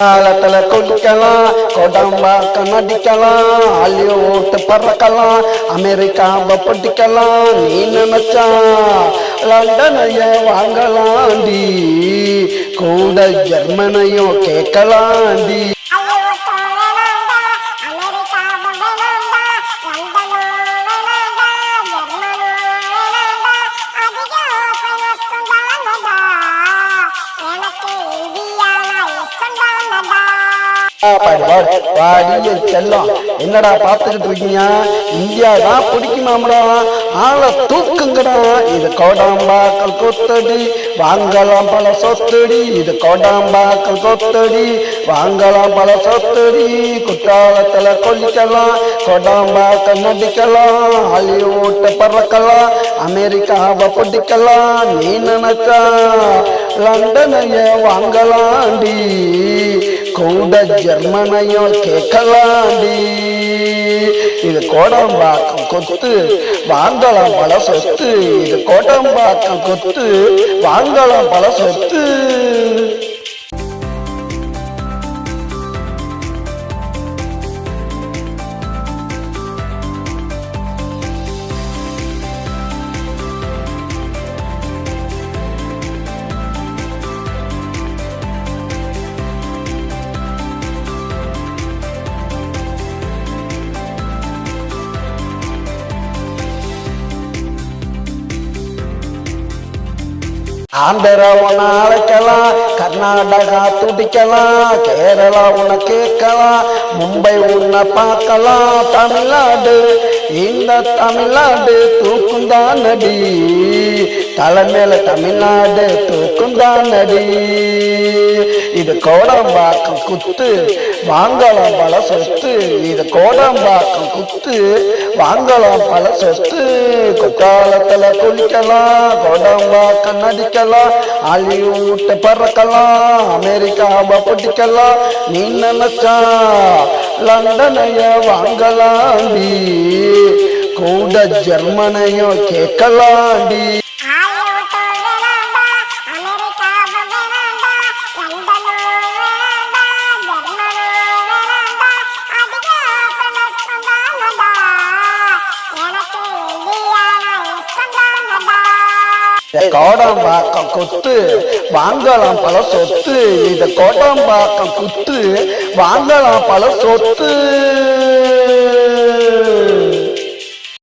காலத்துல குடிக்கலாம், கொடம்பாக்கம் நடிக்கலாம், ஹாலிவுட் பறக்கலாம், அமெரிக்காவை பிடிக்கலாம். நீ நினைச்சா லண்டனைய வாங்கலாண்டி, கூட ஜெர்மனையும் கேட்கலாண்டி. செல்லம் என்னடா பாத்துக்கிட்டு இருக்கீங்க? இந்தியா தான் பிடிக்குமாம்டா, ஆளை தூக்குங்கடா. இது கோடாம்பாக்கல் கொத்தடி, வாங்கலாம் பல சொத்தடி. இது கோடாம்பாக்கல் கொத்தடி, வாங்கலாம் பல சொத்தடி. குற்றாலத்துல கொல்லிக்கலாம், கோடாம்பாக்கல் நடிக்கலாம், ஹாலிவுட் பறக்கலாம், அமெரிக்காவை பிடிக்கலாம். நீ நினைச்சா லண்டனைய வாங்கலாண்டி, கூட ஜெர்மனையும் கேட்கலாண்டி. இது கோடம்பாக்கம் கொத்து, வாங்கலாம் பல சொத்து. இது கோடம்பாக்கம் கொத்து, வாங்கலாம் பல சொத்து. ஆந்திரா உன்னை அழைக்கலாம், கர்நாடகா துடிக்கலாம், கேரளா உன்னை கேட்கலாம், மும்பை உன்னை பார்க்கலாம். தமிழ்நாடு, இந்த தமிழ்நாடு தூக்குந்தான் நடி, தலைமையில தமிழ்நாடு தூக்குந்தான் நடி. இது கோடம்பாக்கம் குத்து, வாங்கலாம் பல சொத்து. இது கோடம்பாக்கம் குத்து, வாங்கலாம் பல சொத்து. குற்றாலத்துல குளிக்கலாம், கோடம்பாக்கம் நடிக்கலாம், ஹாலிவுட் பறக்கலாம், அமெரிக்காவை பிடிக்கலாம். நீ நினைச்சா லண்டனைய வாங்கலாண்டி, கூட ஜெர்மனையும் கேட்கலாண்டி. கோடம்பாக்கம் குத்து, வாங்கலாம் பல சொத்து. இது கோடம்பாக்கம் குத்து, வாங்கலாம் பல சொத்து.